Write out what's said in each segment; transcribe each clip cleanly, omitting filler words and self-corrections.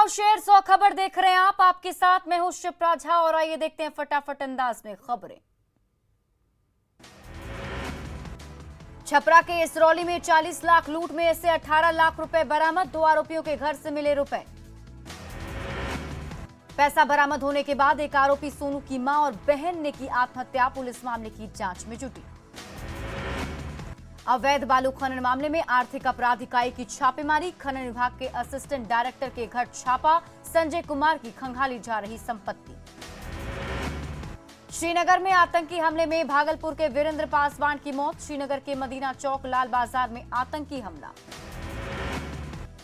शेर 100 खबर देख रहे हैं आप। आपके साथ मैं हूं शिप्रा झा और आइए देखते हैं फटाफट अंदाज में खबरें। छपरा के इसरौली में 40 लाख लूट में से 18 लाख रुपए बरामद। 2 आरोपियों के घर से मिले रुपए। पैसा बरामद होने के बाद एक आरोपी सोनू की मां और बहन ने की आत्महत्या। पुलिस मामले की जांच में जुटी। अवैध बालू खनन मामले में आर्थिक अपराध इकाई की छापेमारी। खनन विभाग के असिस्टेंट डायरेक्टर के घर छापा। संजय कुमार की खंगाली जा रही संपत्ति। श्रीनगर में आतंकी हमले में भागलपुर के वीरेंद्र पासवान की मौत। श्रीनगर के मदीना चौक लाल बाजार में आतंकी हमला।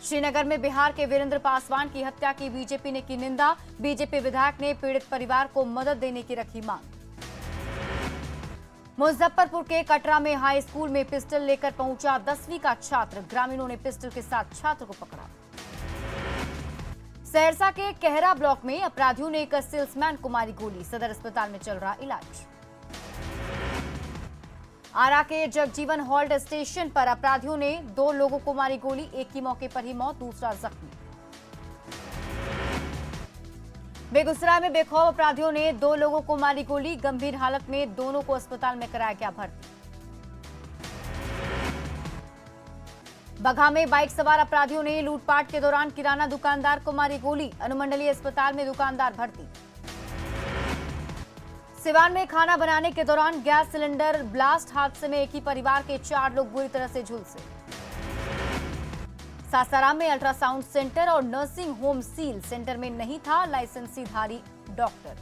श्रीनगर में बिहार के वीरेंद्र पासवान की हत्या की बीजेपी ने की निंदा। बीजेपी विधायक ने पीड़ित परिवार को मदद देने की रखी मांग। मुजफ्फरपुर के कटरा में हाई स्कूल में पिस्टल लेकर पहुंचा 10वीं का छात्र। ग्रामीणों ने पिस्टल के साथ छात्र को पकड़ा। सहरसा के कहरा ब्लॉक में अपराधियों ने एक सेल्समैन को मारी गोली। सदर अस्पताल में चल रहा इलाज। आरा के जगजीवन हॉल्ट स्टेशन पर अपराधियों ने 2 लोगों को मारी गोली। एक की मौके पर ही मौत, दूसरा जख्मी। बेगूसराय में बेखौफ अपराधियों ने 2 लोगों को मारी गोली। गंभीर हालत में दोनों को अस्पताल में कराया गया भर्ती। बगहा में बाइक सवार अपराधियों ने लूटपाट के दौरान किराना दुकानदार को मारी गोली। अनुमंडलीय अस्पताल में दुकानदार भर्ती। सिवान में खाना बनाने के दौरान गैस सिलेंडर ब्लास्ट। हादसे में एक ही परिवार के 4 लोग बुरी तरह से झुलसे। सासाराम में अल्ट्रासाउंड सेंटर और नर्सिंग होम सील। सेंटर में नहीं था लाइसेंसीधारी डॉक्टर।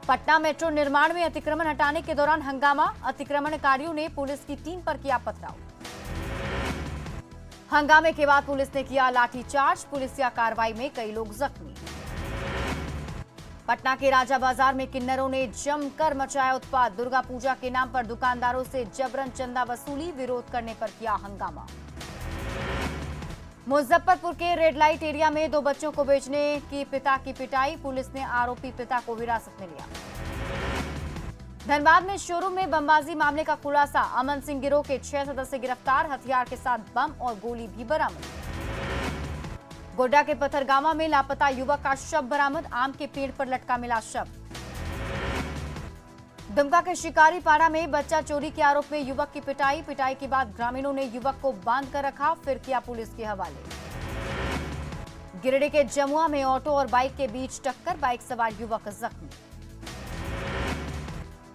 पटना मेट्रो निर्माण में अतिक्रमण हटाने के दौरान हंगामा। अतिक्रमणकारियों ने पुलिस की टीम पर किया पथराव। हंगामे के बाद पुलिस ने किया लाठीचार्ज। पुलिसिया कार्रवाई में कई लोग जख्मी। पटना के राजा बाजार में किन्नरों ने जमकर मचाया उत्पात। दुर्गा पूजा के नाम पर दुकानदारों से जबरन चंदा वसूली। विरोध करने पर किया हंगामा। मुजफ्फरपुर के रेड लाइट एरिया में 2 बच्चों को बेचने की पिता की पिटाई। पुलिस ने आरोपी पिता को हिरासत में लिया। धनबाद में शोरूम में बमबाजी मामले का खुलासा। अमन सिंह गिरोह के 6 सदस्य गिरफ्तार। हथियार के साथ बम और गोली भी बरामद। गोड्डा के पथरगामा में लापता युवक का शव बरामद। आम के पेड़ पर लटका मिला शव। दुमका के शिकारी पाड़ा में बच्चा चोरी के आरोप में युवक की पिटाई। पिटाई के बाद ग्रामीणों ने युवक को बांध कर रखा, फिर किया पुलिस के हवाले। गिरिडीह के जमुआ में ऑटो और बाइक के बीच टक्कर। बाइक सवार युवक जख्मी।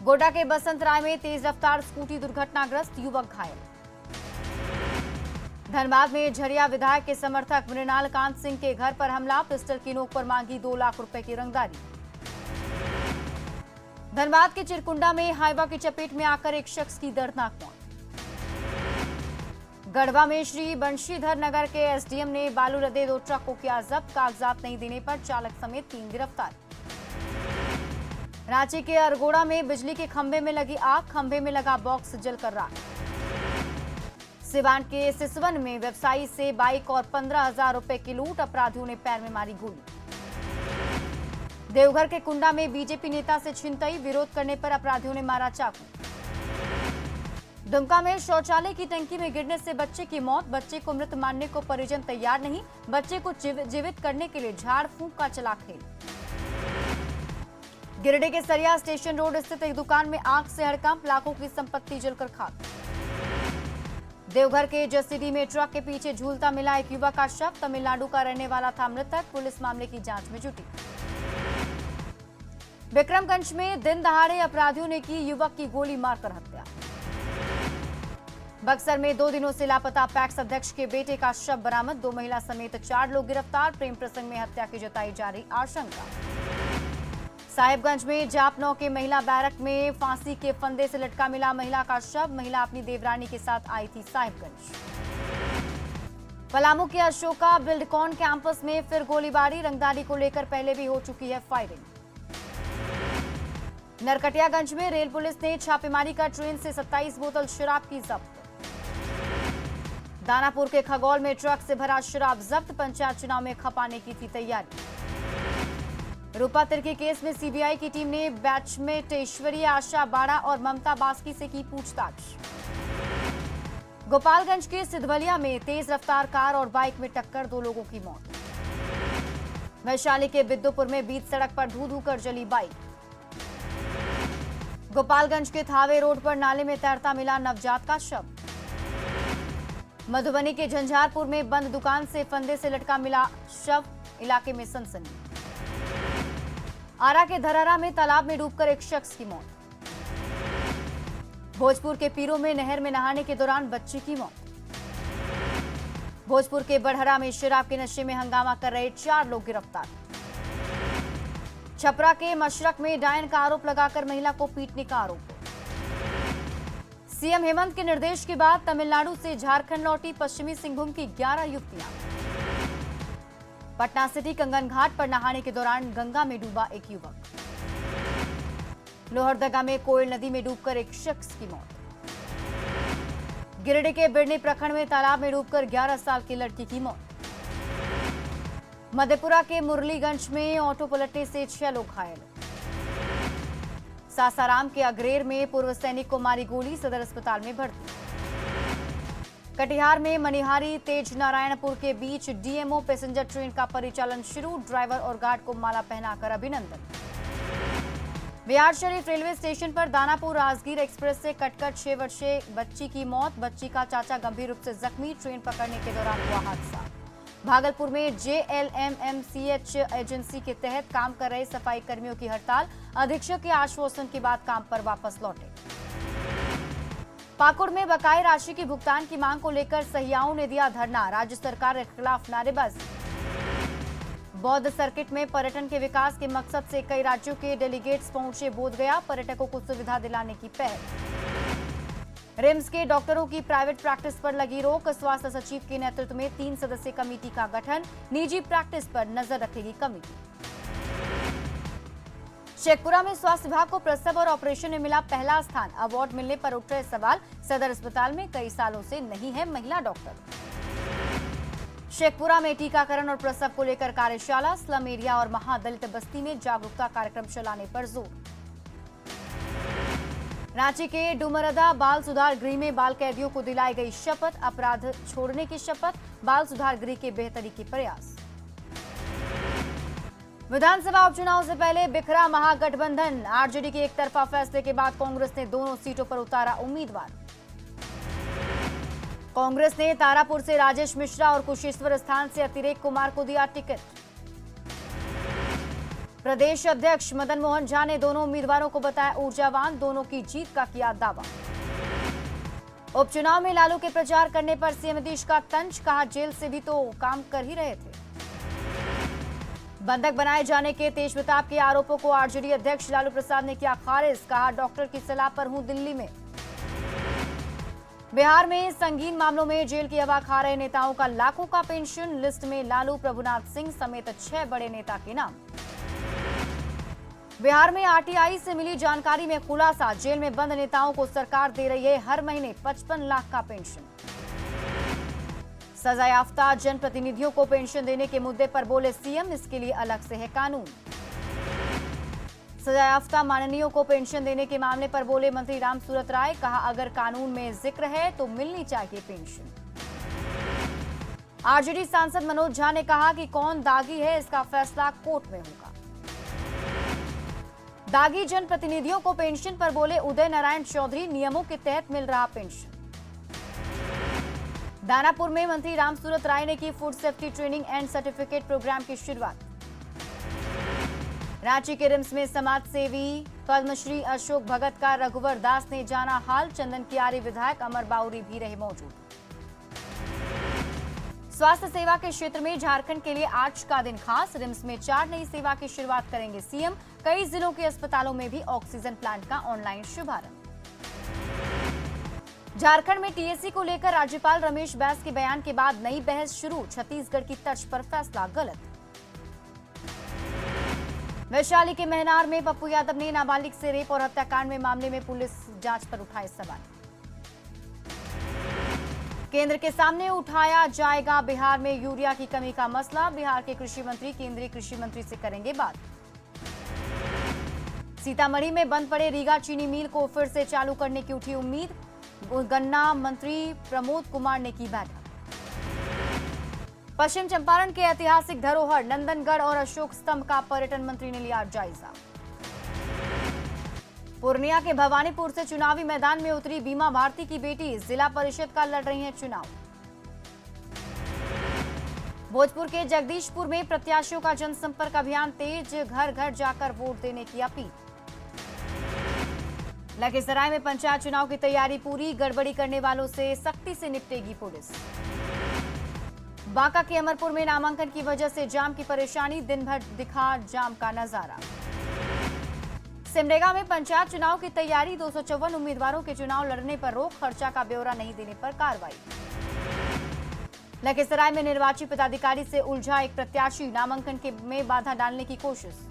गोड्डा के बसंत राय में तेज रफ्तार स्कूटी दुर्घटनाग्रस्त, युवक घायल। धनबाद में झरिया विधायक के समर्थक मृणाल कांत सिंह के घर पर हमला। पिस्टल की नोक पर मांगी 2 लाख रुपए की रंगदारी। धनबाद के चिरकुंडा में हाइवा की चपेट में आकर एक शख्स की दर्दनाक मौत। गढ़वा में श्री बंशीधर नगर के एसडीएम ने बालू लदे 2 ट्रक को किया जब्त। कागजात नहीं देने पर चालक समेत 3 गिरफ्तार। रांची के अरगोड़ा में बिजली के खंभे में लगी आग। खंभे में लगा बॉक्स जलकर राख। सिवान के सिसवन में व्यवसायी से बाइक और 15,000 रुपए की लूट। अपराधियों ने पैर में मारी गोली। देवघर के कुंडा में बीजेपी नेता से छिनतई। विरोध करने पर अपराधियों ने मारा चाकू। दुमका में शौचालय की टंकी में गिरने से बच्चे की मौत। बच्चे को मृत मानने को परिजन तैयार नहीं। बच्चे को जीवित करने के लिए झाड़ फूंक का चला खेल। गिरिडीह के सरिया स्टेशन रोड स्थित एक दुकान में आग से हड़कंप। लाखों की संपत्ति जलकर खाक। देवघर के जसीडीह में ट्रक के पीछे झूलता मिला एक युवक का शव। तमिलनाडु का रहने वाला था मृतक। पुलिस मामले की जांच में जुटी। विक्रमगंज में दिन दहाड़े अपराधियों ने की युवक की गोली मारकर हत्या। बक्सर में 2 दिनों से लापता पैक्स अध्यक्ष के बेटे का शव बरामद। 2 महिला समेत 4 लोग गिरफ्तार। प्रेम प्रसंग में हत्या की जताई जा रही आशंका। साहिबगंज में जापनौ के महिला बैरक में फांसी के फंदे से लटका मिला महिला का शव। महिला अपनी देवरानी के साथ आई थी साहिबगंज। पलामू के अशोका बिल्डकॉन कैंपस में फिर गोलीबारी। रंगदारी को लेकर पहले भी हो चुकी है फायरिंग। नरकटियागंज में रेल पुलिस ने छापेमारी कर ट्रेन से 27 बोतल शराब की जब्त। दानापुर के खगौल में ट्रक से भरा शराब जब्त। पंचायत चुनाव में खपाने की थी तैयारी। रूपा तिर्की केस में सीबीआई की टीम ने बैचमेट ऐश्वर्या आशा बाड़ा और ममता बास्की से की पूछताछ। गोपालगंज के सिधवलिया में तेज रफ्तार कार और बाइक में टक्कर, 2 लोगों की मौत। वैशाली के बिद्दुपुर में बीच सड़क पर धू धू कर जली बाइक। गोपालगंज के थावे रोड पर नाले में तैरता मिला नवजात का शव। मधुबनी के झंझारपुर में बंद दुकान से फंदे से लटका मिला शव, इलाके में सनसनी। आरा के धरहरा में तालाब में डूबकर एक शख्स की मौत। भोजपुर के पीरो में नहर में नहाने के दौरान बच्चे की मौत। भोजपुर के बड़हरा में शराब के नशे में हंगामा कर रहे 4 लोग गिरफ्तार। छपरा के मशरक में डायन का आरोप लगाकर महिला को पीटने का आरोप। सीएम हेमंत के निर्देश के बाद तमिलनाडु से झारखंड लौटी पश्चिमी सिंहभूम की 11 युवतियां। पटना सिटी कंगन घाट पर नहाने के दौरान गंगा में डूबा एक युवक। लोहरदगा में कोयल नदी में डूबकर एक शख्स की मौत। गिरिडीह के बिरनी प्रखंड में तालाब में डूबकर 11 साल की लड़की की मौत। मधेपुरा के मुरलीगंज में ऑटो पलटने से 6 लोग घायल। सासाराम के अग्रेर में पूर्व सैनिक को मारी गोली, सदर अस्पताल में भर्ती। कटिहार में मनिहारी तेज नारायणपुर के बीच डीएमओ पैसेंजर ट्रेन का परिचालन शुरू, ड्राइवर और गार्ड को माला पहनाकर अभिनंदन। बिहार शरीफ रेलवे स्टेशन पर दानापुर राजगीर एक्सप्रेस से कटकर 6 वर्षीय बच्ची की मौत, बच्ची का चाचा गंभीर रूप से जख्मी, ट्रेन पकड़ने के दौरान हुआ हादसा। भागलपुर में JLMMCH एजेंसी के तहत काम कर रहे सफाई कर्मियों की हड़ताल, अधीक्षक के आश्वासन के बाद काम पर वापस लौटे। पाकुड़ में बकाये राशि की भुगतान की मांग को लेकर सहियाओं ने दिया धरना, राज्य सरकार के खिलाफ नारेबाजी। बौद्ध सर्किट में पर्यटन के विकास के मकसद से कई राज्यों के डेलीगेट्स पहुंचे बोधगया, पर्यटकों को सुविधा दिलाने की पहल। रिम्स के डॉक्टरों की प्राइवेट प्रैक्टिस पर लगी रोक, स्वास्थ्य सचिव के नेतृत्व में 3 सदस्यीय कमेटी का गठन, निजी प्रैक्टिस पर नजर रखेगी कमेटी। शेखपुरा में स्वास्थ्य विभाग को प्रसव और ऑपरेशन में मिला पहला स्थान, अवार्ड मिलने पर उठ रहे सवाल, सदर अस्पताल में कई सालों से नहीं है महिला डॉक्टर। शेखपुरा में टीकाकरण और प्रसव को लेकर कार्यशाला, स्लम एरिया और महादलित बस्ती में जागरूकता कार्यक्रम चलाने पर जोर। रांची के डुमरदा बाल सुधार गृह में बाल कैदियों को दिलाई गई शपथ, अपराध छोड़ने की शपथ, बाल सुधार गृह के बेहतरी के प्रयास। विधानसभा उपचुनाव से पहले बिखरा महागठबंधन, आरजेडी के एक तरफा फैसले के बाद कांग्रेस ने दोनों सीटों पर उतारा उम्मीदवार। कांग्रेस ने तारापुर से राजेश मिश्रा और कुशेश्वर स्थान से अतिरेक कुमार को दिया टिकट। प्रदेश अध्यक्ष मदन मोहन झा ने दोनों उम्मीदवारों को बताया ऊर्जावान, दोनों की जीत का किया दावा। उपचुनाव में लालू के प्रचार करने पर सीएम नीतीश का तंज, कहा जेल से भी तो काम कर ही रहे थे। बंधक बनाए जाने के तेजप्रताप के आरोपों को आरजेडी अध्यक्ष लालू प्रसाद ने किया खारिज, कहा डॉक्टर की सलाह पर हूं दिल्ली में। बिहार में संगीन मामलों में जेल की हवा खा रहे नेताओं का लाखों का पेंशन, लिस्ट में लालू, प्रभुनाथ सिंह समेत 6 बड़े नेता के नाम। बिहार में आरटीआई से मिली जानकारी में खुलासा, जेल में बंद नेताओं को सरकार दे रही है हर महीने 55 लाख का पेंशन। सजायाफ्ता जनप्रतिनिधियों को पेंशन देने के मुद्दे पर बोले सीएम, इसके लिए अलग से है कानून। सजायाफ्ता माननीयों को पेंशन देने के मामले पर बोले मंत्री रामसूरत राय, कहा अगर कानून में जिक्र है तो मिलनी चाहिए पेंशन। आरजेडी सांसद मनोज झा ने कहा कि कौन दागी है इसका फैसला कोर्ट में होगा। दागी जनप्रतिनिधियों को पेंशन पर बोले उदय नारायण चौधरी, नियमों के तहत मिल रहा पेंशन। दानापुर में मंत्री रामसूरत राय ने की food safety training and certificate program की शुरुआत। रांची के रिम्स में समाज सेवी पद्मश्री अशोक भगत का रघुवर दास ने जाना हाल, चंदन कियारी विधायक अमर बाउरी भी रहे मौजूद। स्वास्थ्य सेवा के क्षेत्र में झारखंड के लिए आज का दिन खास, रिम्स में 4 नई सेवा की शुरुआत करेंगे सीएम, कई जिलों के अस्पतालों में भी ऑक्सीजन प्लांट का ऑनलाइन शुभारंभ। झारखंड में टीएसी को लेकर राज्यपाल रमेश बैस के बयान के बाद नई बहस शुरू, छत्तीसगढ़ की तर्ज पर फैसला गलत। वैशाली के महनार में पप्पू यादव ने नाबालिग से रेप और हत्याकांड में मामले में पुलिस जांच पर उठाए सवाल। केंद्र के सामने उठाया जाएगा बिहार में यूरिया की कमी का मसला, बिहार के कृषि मंत्री केंद्रीय कृषि मंत्री से करेंगे बात। सीतामढ़ी में बंद पड़े रीगा चीनी मिल को फिर से चालू करने की उठी उम्मीद, गन्ना मंत्री प्रमोद कुमार ने की बैठक। पश्चिम चंपारण के ऐतिहासिक धरोहर नंदनगढ़ और अशोक स्तंभ का पर्यटन मंत्री ने लिया जायजा। पूर्णिया के भवानीपुर से चुनावी मैदान में उतरी बीमा भारती की बेटी, जिला परिषद का लड़ रही है चुनाव। भोजपुर के जगदीशपुर में प्रत्याशियों का जनसंपर्क अभियान तेज, घर घर जाकर वोट देने की अपील। लखीसराय में पंचायत चुनाव की तैयारी पूरी, गड़बड़ी करने वालों से सख्ती से निपटेगी पुलिस। बांका के अमरपुर में नामांकन की वजह से जाम की परेशानी, दिन भर दिखा जाम का नजारा। सिमडेगा में पंचायत चुनाव की तैयारी, 254 उम्मीदवारों के चुनाव लड़ने पर रोक, खर्चा का ब्यौरा नहीं देने पर कार्रवाई। लखीसराय में निर्वाची पदाधिकारी से उलझा एक प्रत्याशी, नामांकन में बाधा डालने की कोशिश।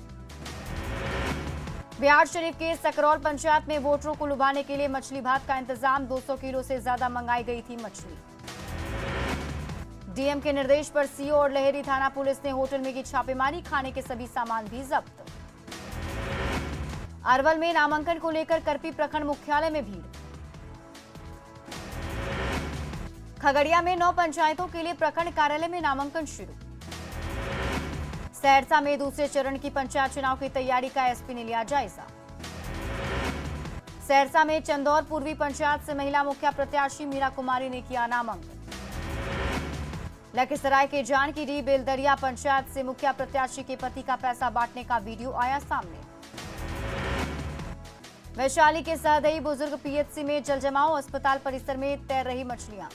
बिहार शरीफ के सकरौल पंचायत में वोटरों को लुभाने के लिए मछली भात का इंतजाम, 200 किलो से ज्यादा मंगाई गई थी मछली। डीएम के निर्देश पर सीओ और लहेरी थाना पुलिस ने होटल में की छापेमारी, खाने के सभी सामान भी जब्त। अरवल में नामांकन को लेकर करपी प्रखंड मुख्यालय में भीड़। खगड़िया में 9 पंचायतों के लिए प्रखंड कार्यालय में नामांकन शुरू। सहरसा में दूसरे चरण की पंचायत चुनाव की तैयारी का एसपी ने लिया जायजा। सहरसा में चंदौर पूर्वी पंचायत से महिला मुखिया प्रत्याशी मीरा कुमारी ने किया नामांकन। लखीसराय के जानकीडीह बेलदरिया पंचायत से मुखिया प्रत्याशी के पति का पैसा बांटने का वीडियो आया सामने। वैशाली के सहदेई बुजुर्ग पीएचसी में जलजमाव, अस्पताल परिसर में तैर रही मछलियां।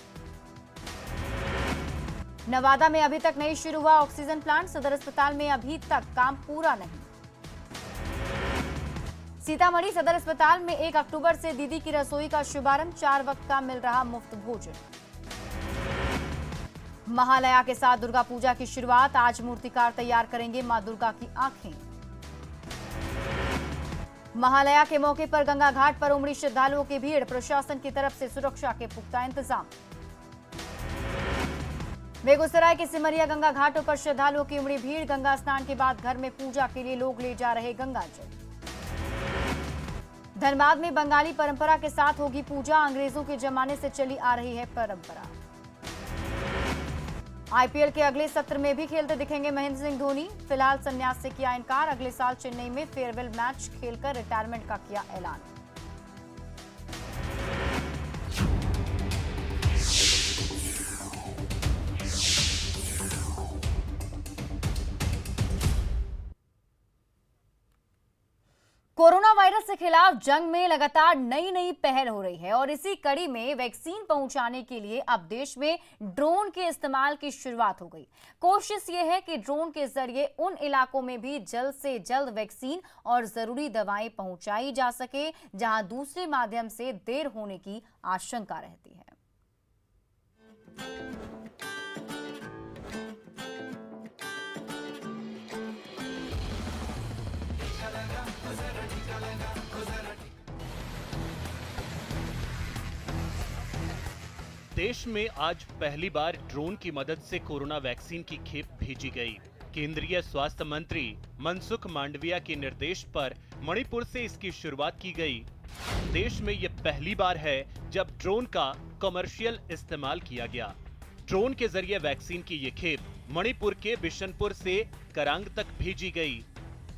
नवादा में अभी तक नहीं शुरू हुआ ऑक्सीजन प्लांट, सदर अस्पताल में अभी तक काम पूरा नहीं। सीतामढ़ी सदर अस्पताल में 1 अक्टूबर से दीदी की रसोई का शुभारंभ, 4 वक्त का मिल रहा मुफ्त भोजन। महालया के साथ दुर्गा पूजा की शुरुआत, आज मूर्तिकार तैयार करेंगे मां दुर्गा की आंखें। महालया के मौके पर गंगा घाट पर उमड़ी श्रद्धालुओं की भीड़, प्रशासन की तरफ से सुरक्षा के पुख्ता इंतजाम। बेगूसराय के सिमरिया गंगा घाटों पर श्रद्धालुओं की उमड़ी भीड़, गंगा स्नान के बाद घर में पूजा के लिए लोग ले जा रहे गंगा जल। धनबाद में बंगाली परंपरा के साथ होगी पूजा, अंग्रेजों के जमाने से चली आ रही है परंपरा। आईपीएल के अगले सत्र में भी खेलते दिखेंगे महेंद्र सिंह धोनी, फिलहाल संन्यास से किया इनकार, अगले साल चेन्नई में फेयरवेल मैच खेलकर रिटायरमेंट का किया ऐलान। कोरोना वायरस के खिलाफ जंग में लगातार नई नई पहल हो रही है और इसी कड़ी में वैक्सीन पहुंचाने के लिए अब देश में ड्रोन के इस्तेमाल की शुरुआत हो गई। कोशिश ये है कि ड्रोन के जरिए उन इलाकों में भी जल्द से जल्द वैक्सीन और जरूरी दवाएं पहुंचाई जा सके जहां दूसरे माध्यम से देर होने की आशंका रहती है। देश में आज पहली बार ड्रोन की मदद से कोरोना वैक्सीन की खेप भेजी गई। केंद्रीय स्वास्थ्य मंत्री मनसुख मांडविया के निर्देश पर मणिपुर से इसकी शुरुआत की गई। देश में यह पहली बार है जब ड्रोन का कमर्शियल इस्तेमाल किया गया। ड्रोन के जरिए वैक्सीन की ये खेप मणिपुर के बिशनपुर से करांग तक भेजी गई।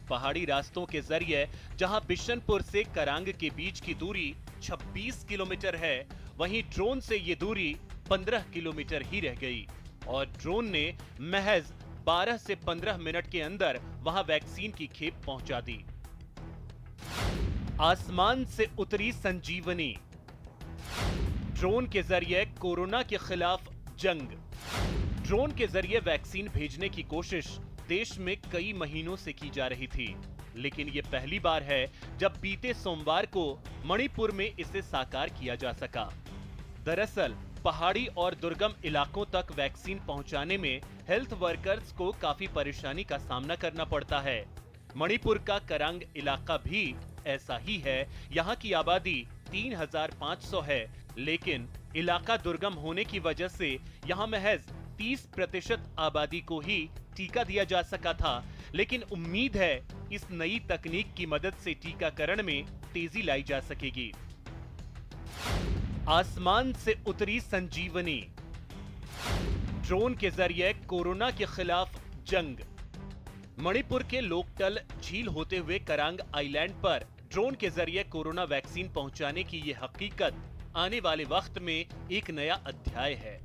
पहाड़ी रास्तों के जरिए जहां बिशनपुर से करांग के बीच की दूरी 26 किलोमीटर है, वहीं ड्रोन से ये दूरी 15 किलोमीटर ही रह गई और ड्रोन ने महज 12 से 15 मिनट के अंदर वहां वैक्सीन की खेप पहुंचा दी। आसमान से उतरी संजीवनी, ड्रोन के जरिए कोरोना के खिलाफ जंग। ड्रोन के जरिए वैक्सीन भेजने की कोशिश देश में कई महीनों से की जा रही थी, लेकिन ये पहली बार है जब बीते सोमवार को मणिपुर में इसे साकार किया जा सका। दरअसल पहाड़ी और दुर्गम इलाकों तक वैक्सीन पहुंचाने में हेल्थ वर्कर्स को काफी परेशानी का सामना करना पड़ता है। मणिपुर का करांग इलाका भी ऐसा ही है। यहाँ की आबादी 3500 है, लेकिन इलाका दुर्गम होने की वजह से यहाँ महज 30% आबादी को ही टीका दिया जा सका था, लेकिन उम्मीद है इस नई तकनीक की मदद से टीकाकरण में तेजी लाई जा सकेगी। आसमान से उतरी संजीवनी, ड्रोन के जरिए कोरोना के खिलाफ जंग। मणिपुर के लोकटल झील होते हुए करांग आइलैंड पर ड्रोन के जरिए कोरोना वैक्सीन पहुंचाने की ये हकीकत आने वाले वक्त में एक नया अध्याय है।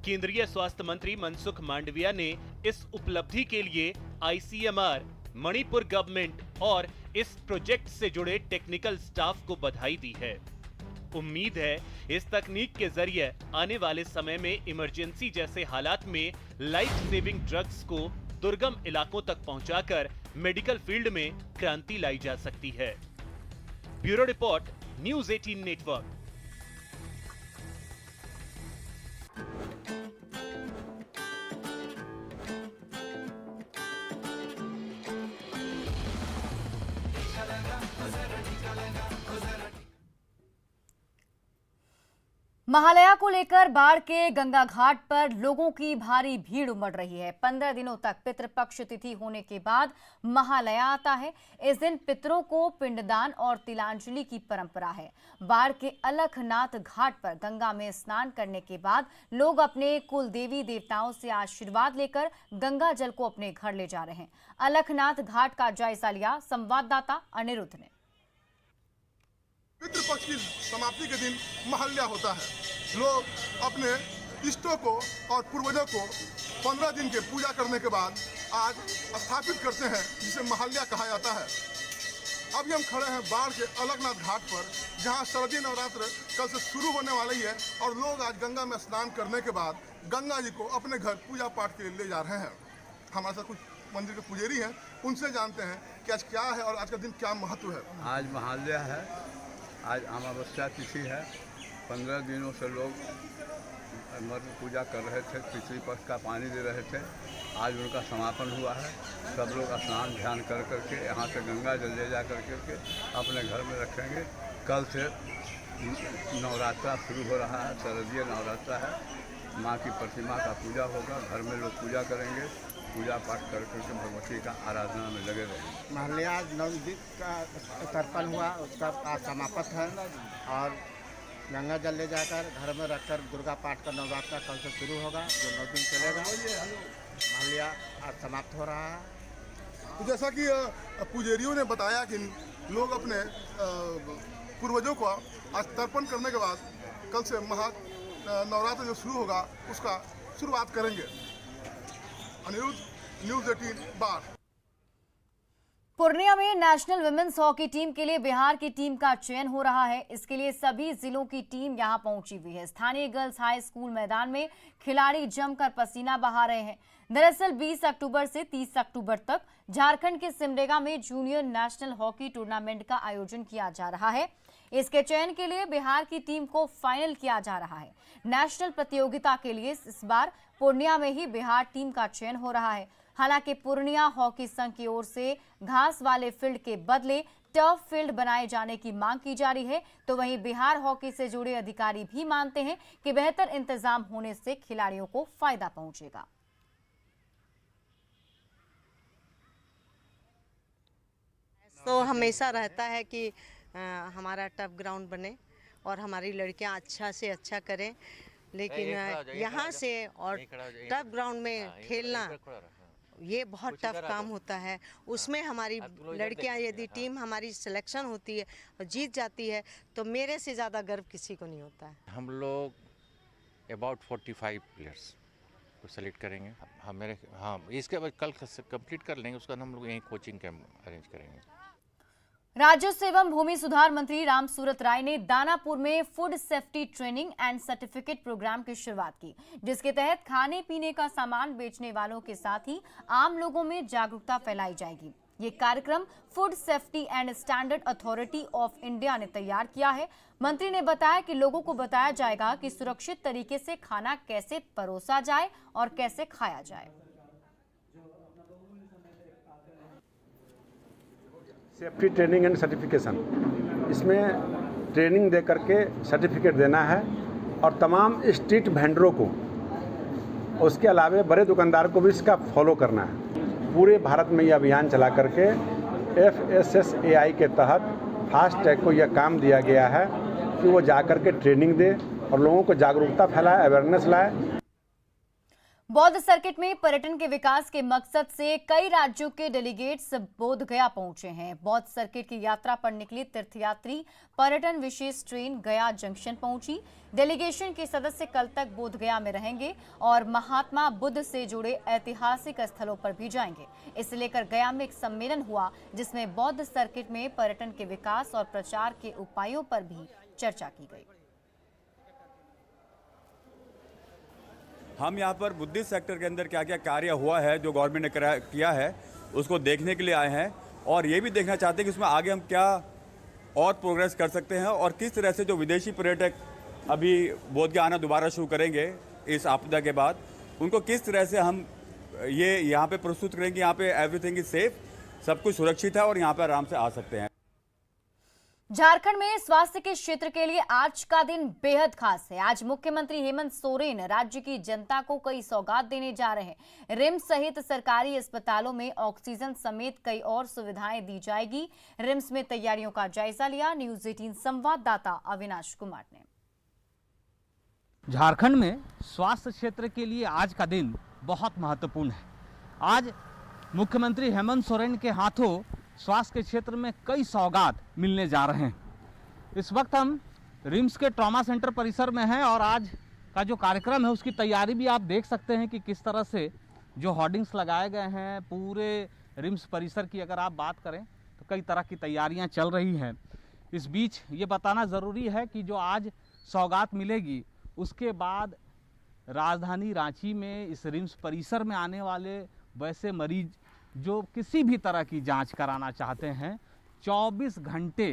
केंद्रीय स्वास्थ्य मंत्री मनसुख मांडविया ने इस उपलब्धि के लिए आईसीएमआर, मणिपुर गवर्नमेंट और इस प्रोजेक्ट से जुड़े टेक्निकल स्टाफ को बधाई दी है। उम्मीद है इस तकनीक के जरिए आने वाले समय में इमरजेंसी जैसे हालात में लाइफ सेविंग ड्रग्स को दुर्गम इलाकों तक पहुंचाकर मेडिकल फील्ड में क्रांति लाई जा सकती है। Bureau report, news 18 network. Mahalaya को लेकर बाढ़ के गंगा घाट पर लोगों की भारी भीड़ उमड़ रही है। 15 दिनों तक पितृपक्ष तिथि होने के बाद महालया आता है। इस दिन पितरों को पिंडदान और तिलांजलि की परंपरा है। बाढ़ के अलखनाथ घाट पर गंगा में स्नान करने के बाद लोग अपने कुल देवी देवताओं से आशीर्वाद लेकर गंगा जल को अपने घर ले जा रहे हैं। अलखनाथ घाट का जायजा लिया संवाददाता अनिरुद्ध ने। पितृपक्ष की समाप्ति के दिन महालया होता है। लोग अपने इष्टों को और पूर्वजों को 15 दिन के पूजा करने के बाद आज स्थापित करते हैं, जिसे महालया कहा जाता है। अभी हम खड़े हैं बाढ़ के अलखनाथ घाट पर, जहां शारदीय नवरात्र कल से शुरू होने वाली है और लोग आज गंगा में स्नान करने के बाद गंगा जी को अपने घर पूजा पाठ के लिए ले जा रहे हैं। हमारे साथ कुछ मंदिर के पुजारी हैं, उनसे जानते हैं कि आज क्या है और आज का दिन क्या महत्व है। आज महालया है, आज अमावस्या तिथि है। 15 दिनों से लोग मर्द पूजा कर रहे थे, पितृपक्ष का पानी दे रहे थे। आज उनका समापन हुआ है। सब लोग स्नान ध्यान कर करके यहाँ से गंगा जल ले जा करके अपने घर में रखेंगे। कल से नवरात्रा शुरू हो रहा है, शारदीय नवरात्रा है। माँ की प्रतिमा का पूजा होगा, घर में लोग पूजा करेंगे, पूजा पाठ कर करके भगवती का आराधना में लगे रहेंगे। महालया 9 दिन का तर्पण हुआ, उसका आज समाप्त है और गंगा जल ले जाकर घर में रखकर दुर्गा पाठ का नवरात्रा कल से शुरू होगा, जो 9 दिन चलेगा। महालया आज समाप्त हो रहा है। तो जैसा कि पुजारियों ने बताया कि लोग अपने पूर्वजों को आज तर्पण करने के बाद कल से नवरात्र जो शुरू होगा उसका शुरुआत करेंगे। अनिरुद्ध, न्यूज़ 18 बाढ़। पूर्णिया में नेशनल विमेंस हॉकी टीम के लिए बिहार की टीम का चयन हो रहा है। इसके लिए सभी जिलों की टीम यहां पहुंची हुई है। स्थानीय गर्ल्स हाई स्कूल मैदान में खिलाड़ी जमकर पसीना बहा रहे हैं। दरअसल 20 अक्टूबर से 30 अक्टूबर तक झारखंड के सिमडेगा में जूनियर नेशनल हॉकी टूर्नामेंट का आयोजन किया जा रहा है। इसके चयन के लिए बिहार की टीम को फाइनल किया जा रहा है। नेशनल प्रतियोगिता के लिए इस बार पूर्णिया में ही बिहार टीम का चयन हो रहा है। हालांकि पूर्णिया हॉकी संघ की ओर से घास वाले फील्ड के बदले टर्फ फील्ड बनाए जाने की मांग की जा रही है, तो वहीं बिहार हॉकी से जुड़े अधिकारी भी मानते हैं कि बेहतर इंतजाम होने से खिलाड़ियों को फायदा पहुंचेगा। तो हमेशा रहता है कि हमारा टफ ग्राउंड बने और हमारी लड़कियां अच्छा से अच्छा करें, लेकिन यहाँ से और टफ ग्राउंड में खेलना ये बहुत टफ काम होता है। उसमें हमारी लड़कियां, यदि टीम हमारी सिलेक्शन होती है और जीत जाती है तो मेरे से ज़्यादा गर्व किसी को नहीं होता है। हम लोग अबाउट 45 प्लेयर्स को सेलेक्ट करेंगे। हाँ, इसके बाद कल कंप्लीट कर लेंगे, उसका हम लोग यहीं कोचिंग कैंप अरेंज करेंगे। राजस्व एवं भूमि सुधार मंत्री रामसूरत राय ने दानापुर में food safety training and certificate program की शुरुआत की, जिसके तहत खाने पीने का सामान बेचने वालों के साथ ही आम लोगों में जागरूकता फैलाई जाएगी। ये कार्यक्रम food safety and standard authority of India ने तैयार किया है। मंत्री ने बताया कि लोगों को बताया जाएगा कि सुरक्षित तरीके से खाना कैसे परोसा जाए और कैसे खाया जाए। सेफ्टी ट्रेनिंग एंड सर्टिफिकेशन, इसमें ट्रेनिंग दे करके सर्टिफिकेट देना है और तमाम स्ट्रीट वेंडरों को, उसके अलावा बड़े दुकानदार को भी इसका फॉलो करना है। पूरे भारत में यह अभियान चला करके FSSAI के तहत फास्ट टैग को यह काम दिया गया है कि वो जा कर के ट्रेनिंग दे और लोगों को जागरूकता फैलाए, अवेयरनेस लाए। बौद्ध सर्किट में पर्यटन के विकास के मकसद से कई राज्यों के डेलीगेट्स बोध गया पहुंचे हैं। बौद्ध सर्किट की यात्रा पर निकली तीर्थयात्री पर्यटन विशेष ट्रेन गया जंक्शन पहुंची। डेलीगेशन के सदस्य कल तक बोध गया में रहेंगे और महात्मा बुद्ध से जुड़े ऐतिहासिक स्थलों पर भी जाएंगे। इसे लेकर गया में एक सम्मेलन हुआ जिसमें बौद्ध सर्किट में पर्यटन के विकास और प्रचार के उपायों पर भी चर्चा की गई। हम यहाँ पर बुद्धिस्ट सेक्टर के अंदर क्या क्या कार्य हुआ है जो गवर्नमेंट ने किया है उसको देखने के लिए आए हैं और ये भी देखना चाहते हैं कि उसमें आगे हम क्या और प्रोग्रेस कर सकते हैं और किस तरह से जो विदेशी पर्यटक अभी बोध गया आना दोबारा शुरू करेंगे इस आपदा के बाद, उनको किस तरह से हम ये यहाँ पे प्रस्तुत करेंगे। यहाँ पे एवरीथिंग इज सेफ, सब कुछ सुरक्षित है और यहाँ पर आराम से आ सकते हैं। झारखंड में स्वास्थ्य के क्षेत्र के लिए आज का दिन बेहद खास है। आज मुख्यमंत्री हेमंत सोरेन राज्य की जनता को कई सौगात देने जा रहे हैं। रिम्स सहित सरकारी अस्पतालों में ऑक्सीजन समेत कई और सुविधाएं दी जाएगी। रिम्स में तैयारियों का जायजा लिया न्यूज 18 संवाददाता अविनाश कुमार ने। झारखंड में स्वास्थ्य क्षेत्र के लिए आज का दिन बहुत महत्वपूर्ण है। आज मुख्यमंत्री हेमंत सोरेन के हाथों स्वास्थ्य के क्षेत्र में कई सौगात मिलने जा रहे हैं। इस वक्त हम रिम्स के ट्रॉमा सेंटर परिसर में हैं और आज का जो कार्यक्रम है उसकी तैयारी भी आप देख सकते हैं कि किस तरह से जो होर्डिंग्स लगाए गए हैं। पूरे रिम्स परिसर की अगर आप बात करें तो कई तरह की तैयारियां चल रही हैं। इस बीच ये बताना ज़रूरी है कि जो आज सौगात मिलेगी उसके बाद राजधानी रांची में इस रिम्स परिसर में आने वाले वैसे मरीज जो किसी भी तरह की जांच कराना चाहते हैं 24 घंटे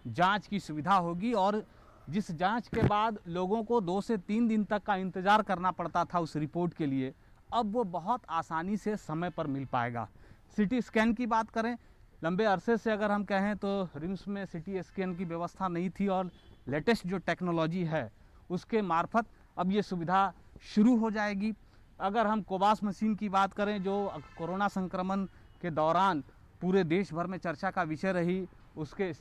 जांच की सुविधा होगी और जिस जांच के बाद लोगों को 2 से 3 दिन तक का इंतज़ार करना पड़ता था उस रिपोर्ट के लिए, अब वो बहुत आसानी से समय पर मिल पाएगा। सिटी स्कैन की बात करें, लंबे अरसे से अगर हम कहें तो रिम्स में सिटी स्कैन की व्यवस्था नहीं थी और लेटेस्ट जो टेक्नोलॉजी है उसके मार्फत अब ये सुविधा शुरू हो जाएगी। अगर हम कोबास मशीन की बात करें जो कोरोना संक्रमण के दौरान पूरे देश भर में चर्चा का विषय रही, उसके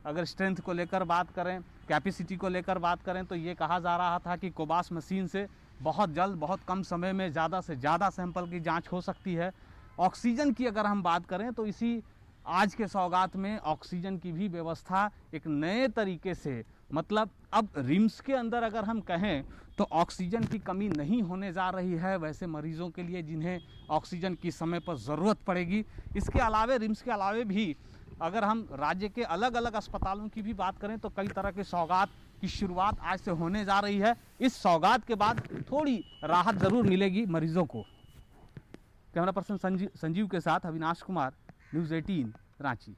अगर स्ट्रेंथ को लेकर बात करें, कैपेसिटी को लेकर बात करें तो ये कहा जा रहा था कि कोबास मशीन से बहुत जल्द बहुत कम समय में ज़्यादा से ज़्यादा सैंपल की जांच हो सकती है। ऑक्सीजन की अगर हम बात करें तो इसी आज के सौगात में ऑक्सीजन की भी व्यवस्था एक नए तरीके से, मतलब अब रिम्स के अंदर अगर हम कहें तो ऑक्सीजन की कमी नहीं होने जा रही है वैसे मरीजों के लिए जिन्हें ऑक्सीजन की समय पर ज़रूरत पड़ेगी। इसके अलावे रिम्स के अलावे भी अगर हम राज्य के अलग अलग अस्पतालों की भी बात करें तो कई तरह के सौगात की शुरुआत आज से होने जा रही है। इस सौगात के बाद थोड़ी राहत ज़रूर मिलेगी मरीजों को। कैमरा पर्सन संजीव के साथ अविनाश कुमार, न्यूज़ 18 रांची।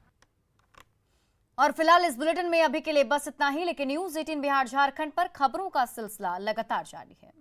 और फिलहाल इस बुलेटिन में अभी के लिए बस इतना ही, लेकिन न्यूज 18 बिहार झारखंड पर खबरों का सिलसिला लगातार जारी है।